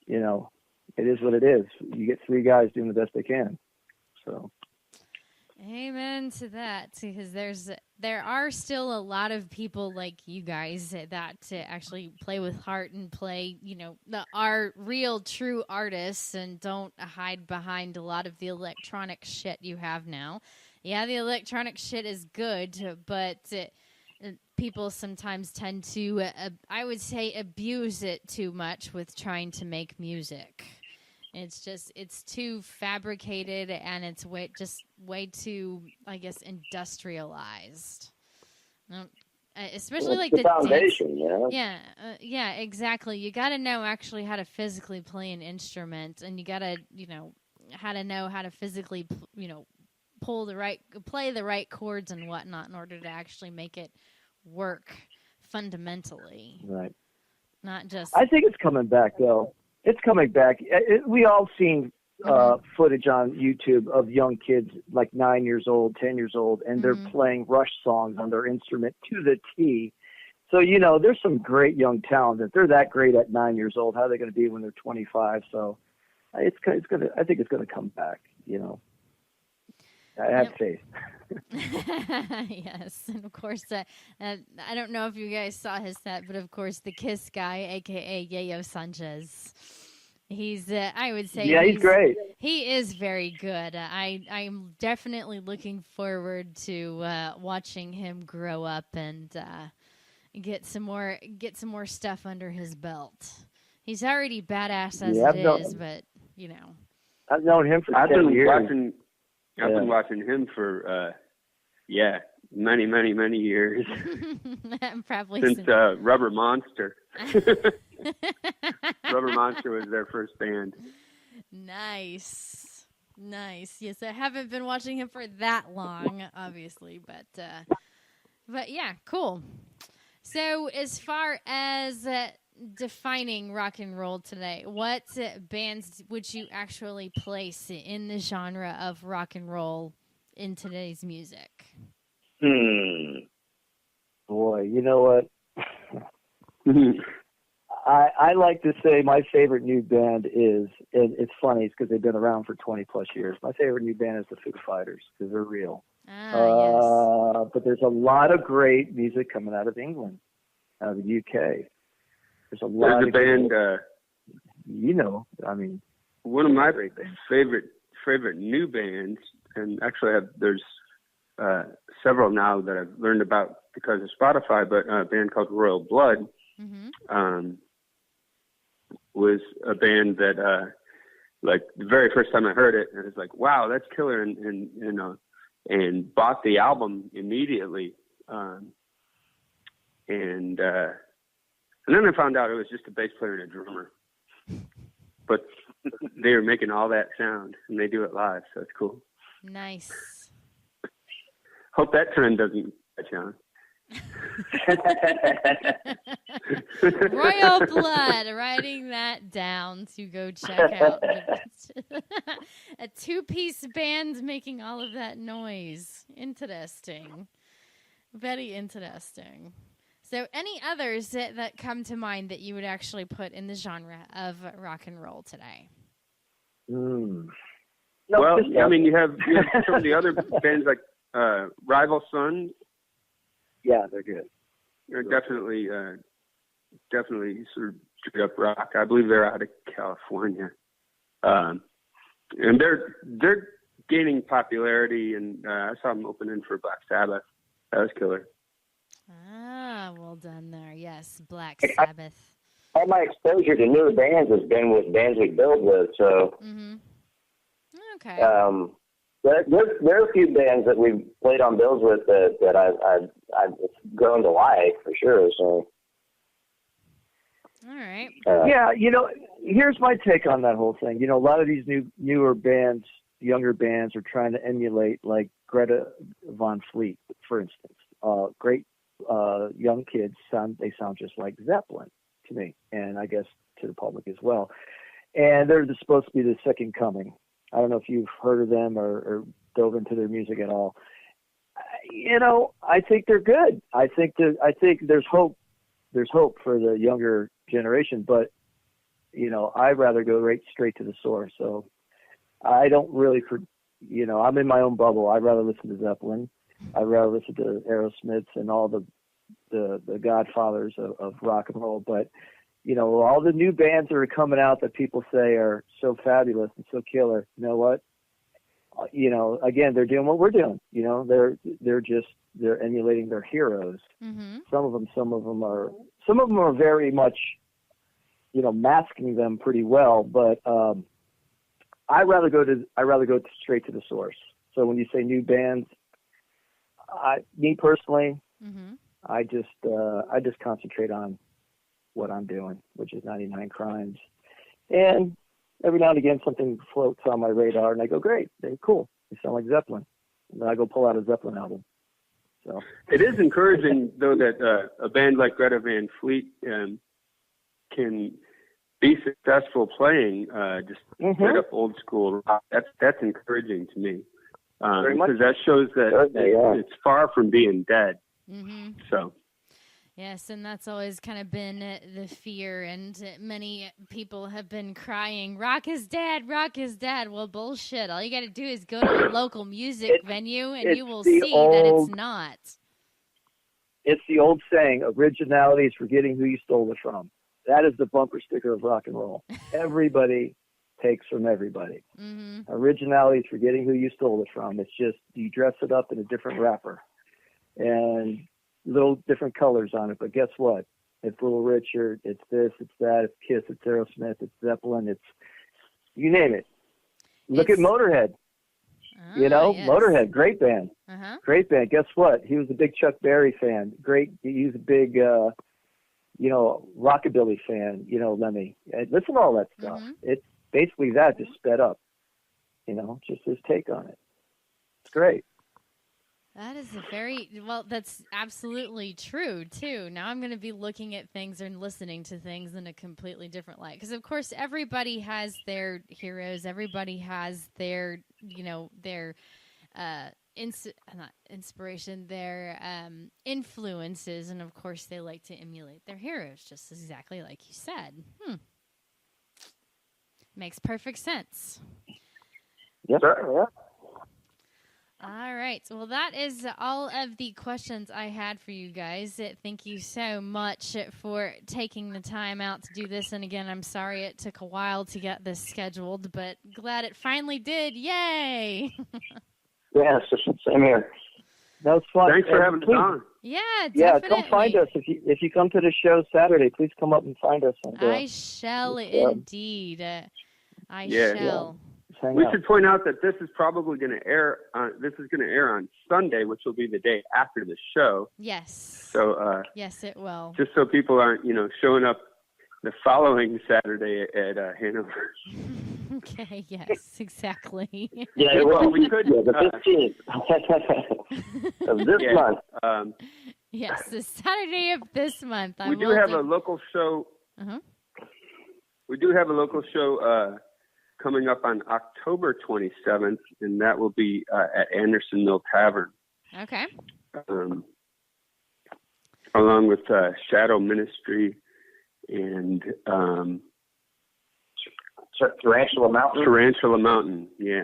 it is what it is. You get 3 guys doing the best they can. So. Amen to that, because there are still a lot of people like you guys that actually play with heart and play, are real true artists and don't hide behind a lot of the electronic shit you have now. Yeah, the electronic shit is good, but people sometimes tend to, I would say, abuse it too much with trying to make music. It's too fabricated and it's way too, I guess, industrialized. Especially like the foundation, dance. Yeah, exactly. You got to know actually how to physically play an instrument, and you got to, how to know how to physically, play the right chords and whatnot in order to actually make it work fundamentally. Right. Not just. I think it's coming back though. It's coming back. We all seen footage on YouTube of young kids like 9 years old, 10 years old, and they're playing Rush songs on their instrument to the T. So, there's some great young talent. If they're that great at 9 years old, how are they going to be when they're 25? So I think it's going to come back, I have faith. Yes, and of course, I don't know if you guys saw his set, but of course, the Kiss guy, a.k.a. Yayo Sanchez. He's, I would say... Yeah, he's great. He is very good. I'm definitely looking forward to watching him grow up and get some more stuff under his belt. He's already badass as it is, but, I've known him for 10 years. I've been watching him for, many, many, many years. Probably since Rubber Monster. Rubber Monster was their first band. Nice. Yes, I haven't been watching him for that long, obviously, but yeah, cool. So as far as defining rock and roll today, what bands would you actually place in the genre of rock and roll in today's music? Boy, you know what? I like to say my favorite new band is, and it's funny because they've been around for 20 plus years. My favorite new band is the Foo Fighters because they're real. Yes. But there's a lot of great music coming out of England, out of the UK. There's a lot of band. One of my favorite new bands, and actually there's several now that I've learned about because of Spotify, but a band called Royal Blood was a band that like the very first time I heard it, and it was like, wow, that's killer, and bought the album immediately. And then I found out it was just a bass player and a drummer, but they were making all that sound, and they do it live, so it's cool. Nice. Hope that trend doesn't catch on. Royal Blood, writing that down to go check out. A two-piece band making all of that noise. Interesting. Very interesting. So any others that come to mind that you would actually put in the genre of rock and roll today? No, well, I mean, you have some of the other bands like Rival Sons. Yeah, they're good. They're definitely sort of straight up rock. I believe they're out of California, and they're gaining popularity. And I saw them opening for Black Sabbath. That was killer. Ah, well done there. Yes, Black Sabbath. All my exposure to newer bands has been with bands we build with. So, okay. There are a few bands that we've played on bills with that I've grown to like for sure. So, all right. Yeah, here's my take on that whole thing. A lot of these newer bands, younger bands, are trying to emulate like Greta Van Fleet, for instance. Great young kids sound just like Zeppelin to me, and I guess to the public as well. And they're supposed to be the second coming. I don't know if you've heard of them or dove into their music at all. I think they're good. I think there's hope. There's hope for the younger generation, but I'd rather go straight to the source. So I don't really, I'm in my own bubble. I'd rather listen to Zeppelin. I'd rather listen to Aerosmith and all the godfathers of rock and roll. But all the new bands that are coming out that people say are so fabulous and so killer. You know what? Again, they're doing what we're doing. They're emulating their heroes. Mm-hmm. Some of them are very much, masking them pretty well. But I'd rather go straight to the source. So when you say new bands, me personally, I just concentrate on what I'm doing, which is 99 Crimes. And every now and again, something floats on my radar, and I go, great, they're cool. They sound like Zeppelin. And then I go pull out a Zeppelin album. So it is encouraging, though, that a band like Greta Van Fleet can be successful playing just straight up old school rock. That's encouraging to me, because that shows that it's far from being dead. Mm-hmm. So. Yes, and that's always kind of been the fear, and many people have been crying, rock is dead, rock is dead. Well, bullshit. All you got to do is go to a local music venue, and you will see that it's not. It's the old saying, originality is forgetting who you stole it from. That is the bumper sticker of rock and roll. Everybody takes from everybody. Mm-hmm. Originality is forgetting who you stole it from. It's just you dress it up in a different wrapper. And little different colors on it, but guess what? It's Little Richard, it's this, it's that, it's Kiss, it's Aerosmith, it's Zeppelin, it's you name it. Look at Motorhead. Yes. Motorhead, great band. Great band. Guess what? He was a big Chuck Berry fan. He was a big rockabilly fan, Lemmy. Listen to all that stuff. It's basically that just sped up. Just his take on it. It's great. That is that's absolutely true, too. Now I'm going to be looking at things and listening to things in a completely different light. Because, of course, everybody has their heroes. Everybody has their, their not inspiration, their influences. And, of course, they like to emulate their heroes, just exactly like you said. Makes perfect sense. Yes, sir. Yeah. All right. Well, that is all of the questions I had for you guys. Thank you so much for taking the time out to do this. And again, I'm sorry it took a while to get this scheduled, but glad it finally did. Yay! Yes, same here. That was fun. Thanks for having us on. Yeah, definitely. Yeah, come find us. If you come to the show Saturday, please come up and find us. I shall indeed. I Yeah. shall. We should point out that this is probably going to air. This is going to air on Sunday, which will be the day after the show. Yes. So yes, it will. Just so people aren't, showing up the following Saturday at Hanover. Okay. Yes. Exactly. Yeah. Well, we could the 15th of this month. Yes, the Saturday of this month. We do have a local show. Uh-huh. We do have a local show coming up on October 27th, and that will be at Anderson Mill Tavern. Okay. Along with Shadow Ministry and Tarantula Mountain. Tarantula Mountain, yeah.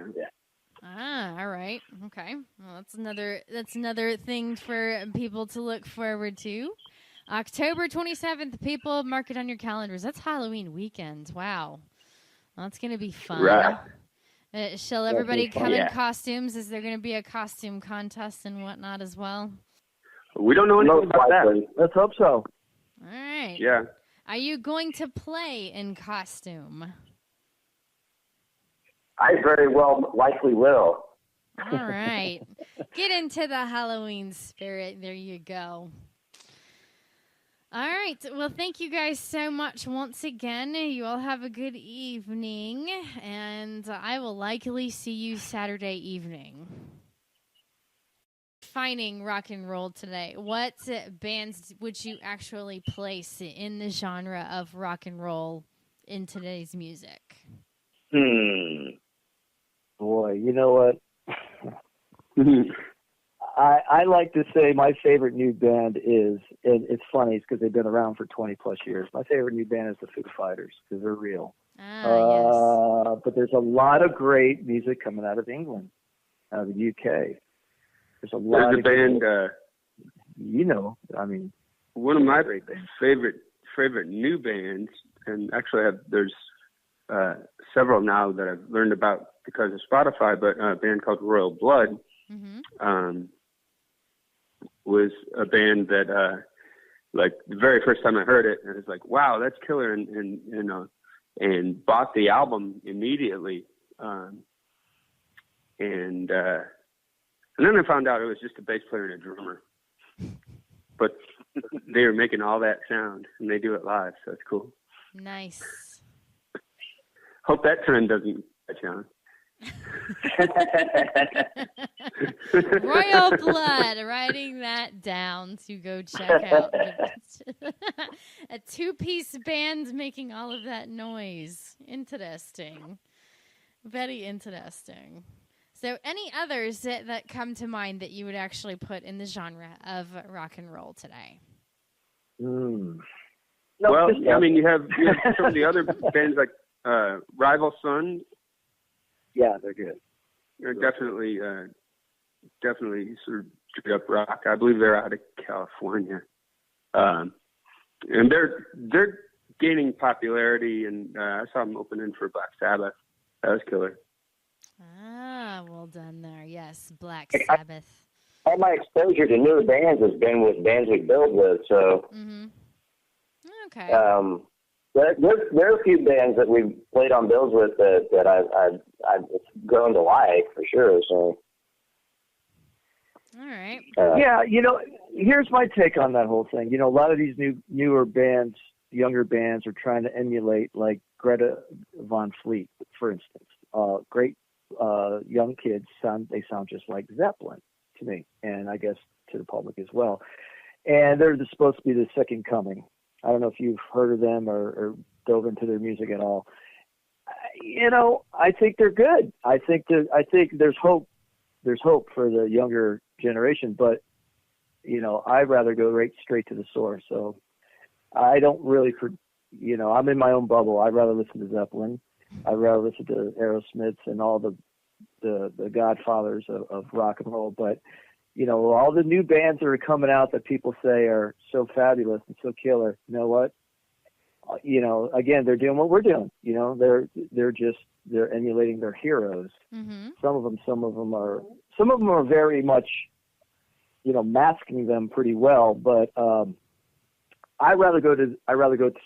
Ah, all right. Okay. Well, that's another thing for people to look forward to. October 27th, people, mark it on your calendars. That's Halloween weekend. Wow. That's going to be fun. Right. Shall everybody come in costumes? Is there going to be a costume contest and whatnot as well? We don't know anything about that. Let's hope so. All right. Yeah. Are you going to play in costume? I very well likely will. All right. Get into the Halloween spirit. There you go. All right. Well, thank you guys so much once again. You all have a good evening, and I will likely see you Saturday evening. Defining rock and roll today, what bands would you actually place in the genre of rock and roll in today's music? Boy, you know what? I like to say my favorite new band is, and it's funny because they've been around for 20 plus years. My favorite new band is the Foo Fighters because they're real. Yes. But there's a lot of great music coming out of England, out of the UK. There's a lot of band. One of my favorite new bands, and actually there's several now that I've learned about because of Spotify, but a band called Royal Blood. Mm-hmm. Was a band that, like the very first time I heard it, I was like, "Wow, that's killer!" and bought the album immediately. And then I found out it was just a bass player and a drummer, but they were making all that sound, and they do it live, so it's cool. Nice. Hope that trend doesn't catch on. Royal Blood, writing that down to go check out. A two-piece band making all of that noise. Interesting. Very interesting. So any others that come to mind that you would actually put in the genre of rock and roll today? No, well, I mean, you have some of the other bands like Rival Sons. Yeah, they're good. They're definitely sort of straight up rock. I believe they're out of California, and they're gaining popularity. And I saw them opening for Black Sabbath. That was killer. Ah, well done there. Yes, Black Sabbath. All my exposure to newer bands has been with bands we build with. So, okay. There are a few bands that we've played on bills with that I've grown to like for sure. So, all right. Yeah, here's my take on that whole thing. A lot of these newer bands, younger bands, are trying to emulate like Greta Van Fleet, for instance. Great young kids sound just like Zeppelin to me, and I guess to the public as well. And they're supposed to be the second coming. I don't know if you've heard of them or dove into their music at all. I think they're good. I think there's hope. There's hope for the younger generation, but I'd rather go straight to the source. So I don't really, I'm in my own bubble. I'd rather listen to Zeppelin. I'd rather listen to Aerosmith and all the godfathers of rock and roll. But all the new bands that are coming out that people say are so fabulous and so killer. You know what? Again, they're doing what we're doing. They're emulating their heroes. Mm-hmm. Some of them are very much, masking them pretty well. But I'd rather go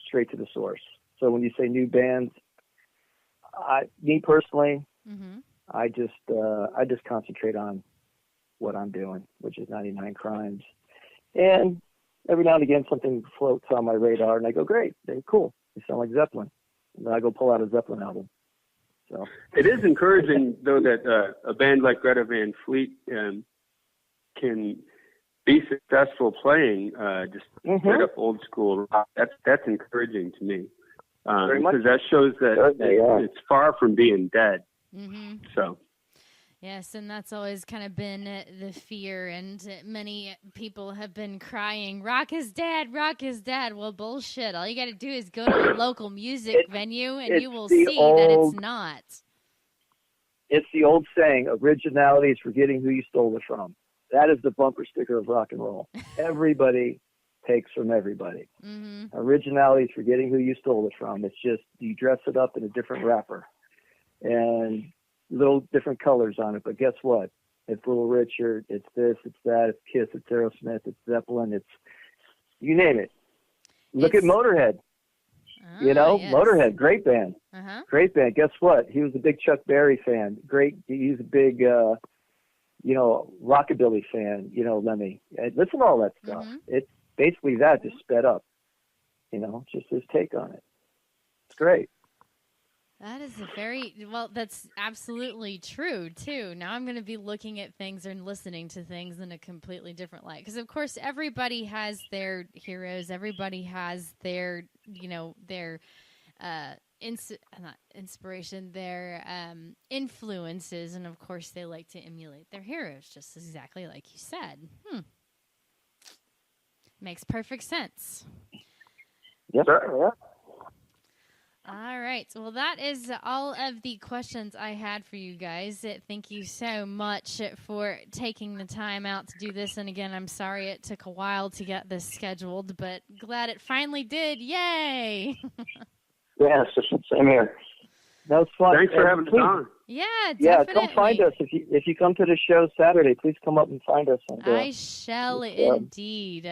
straight to the source. So when you say new bands, Me personally, Mm-hmm. I just concentrate on what I'm doing, which is 99 Crimes. And every now and again, something floats on my radar, and I go, great, very cool. You sound like Zeppelin. And then I go pull out a Zeppelin album. So it is encouraging, though, that a band like Greta Van Fleet can be successful playing just straight up old school rock. That's encouraging to me, because that shows that it's far from being dead. Mm-hmm. So. Yes, and that's always kind of been the fear, and many people have been crying, rock is dead, rock is dead. Well, bullshit. All you got to do is go to a local music venue, and you will see that it's not. It's the old saying, originality is forgetting who you stole it from. That is the bumper sticker of rock and roll. Everybody takes from everybody. Mm-hmm. Originality is forgetting who you stole it from. It's just you dress it up in a different wrapper. And little different colors on it, but guess what? It's Little Richard, it's this, it's that, it's Kiss, it's Aerosmith, it's Zeppelin, it's you name it. Look at Motorhead. Yes. Motorhead, great band. Uh-huh. Great band. Guess what? He was a big Chuck Berry fan. He's a big rockabilly fan, Lemmy. Listen to all that stuff. Mm-hmm. It's basically that just sped up. Just his take on it. It's great. That is that's absolutely true, too. Now I'm going to be looking at things and listening to things in a completely different light. Because, of course, everybody has their heroes. Everybody has their, not inspiration, their influences. And, of course, they like to emulate their heroes, just exactly like you said. Makes perfect sense. Yes, sir. Yeah. All right. Well, that is all of the questions I had for you guys. Thank you so much for taking the time out to do this. And again, I'm sorry it took a while to get this scheduled, but glad it finally did. Yay! Yes, same here. That was fun. Thanks for having us on. Yeah, definitely. Yeah, come find us. If you come to the show Saturday, please come up and find us. I shall indeed.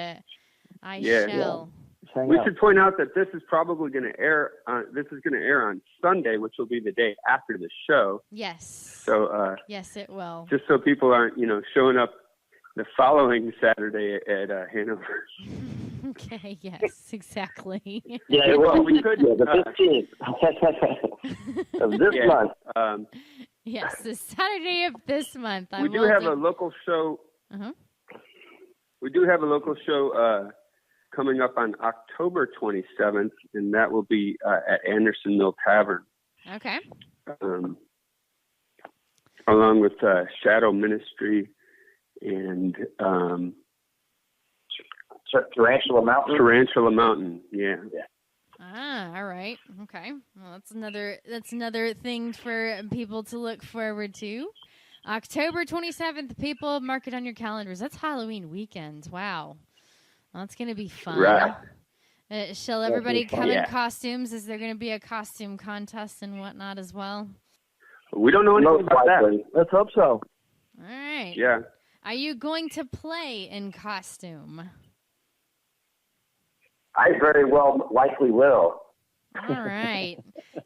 I shall. We should point out that this is probably going to air. This is going to air on Sunday, which will be the day after the show. Yes. So. Yes, it will. Just so people aren't, showing up the following Saturday at Hanover. Okay. Yes. Exactly. Yeah. Well, we could. Yeah, the 15th of this month. Yes, the Saturday of this month. We do have a local show. Uh-huh. We do have a local show. Coming up on October 27th, and that will be at Anderson Mill Tavern. Okay. Along with Shadow Ministry and Tarantula Mountain. Tarantula Mountain, yeah. All right. Okay. Well, that's another thing for people to look forward to. October 27th, people, mark it on your calendars. That's Halloween weekend. Wow. Well, that's going to be fun. Right. Shall everybody come in costumes? Is there going to be a costume contest and whatnot as well? We don't know anything about that. Let's hope so. All right. Yeah. Are you going to play in costume? I very well likely will. All right.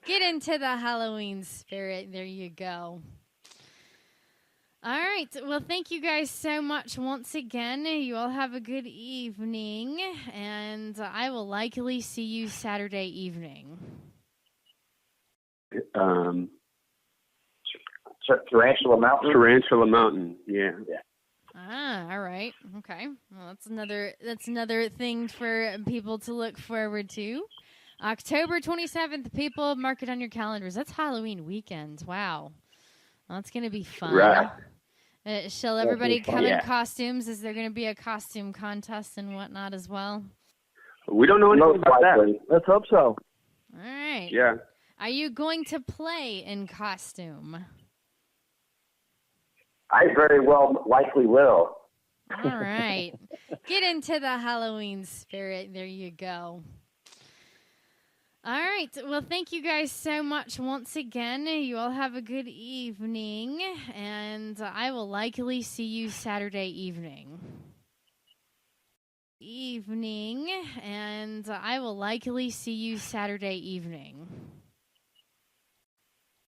Get into the Halloween spirit. There you go. All right. Well, thank you guys so much once again. You all have a good evening, and I will likely see you Saturday evening. Tarantula Mountain. Tarantula Mountain, yeah. All right. Okay. Well, that's another thing for people to look forward to. October 27th, people, mark it on your calendars. That's Halloween weekend. Wow. Well, that's going to be fun. Right. Shall everybody come in costumes? Is there going to be a costume contest and whatnot as well? We don't know anything about that. Let's hope so. All right. Yeah. Are you going to play in costume? I very well likely will. All right. Get into the Halloween spirit. There you go. All right. Well, thank you guys so much once again. You all have a good evening, and I will likely see you Saturday evening. And I will likely see you Saturday evening.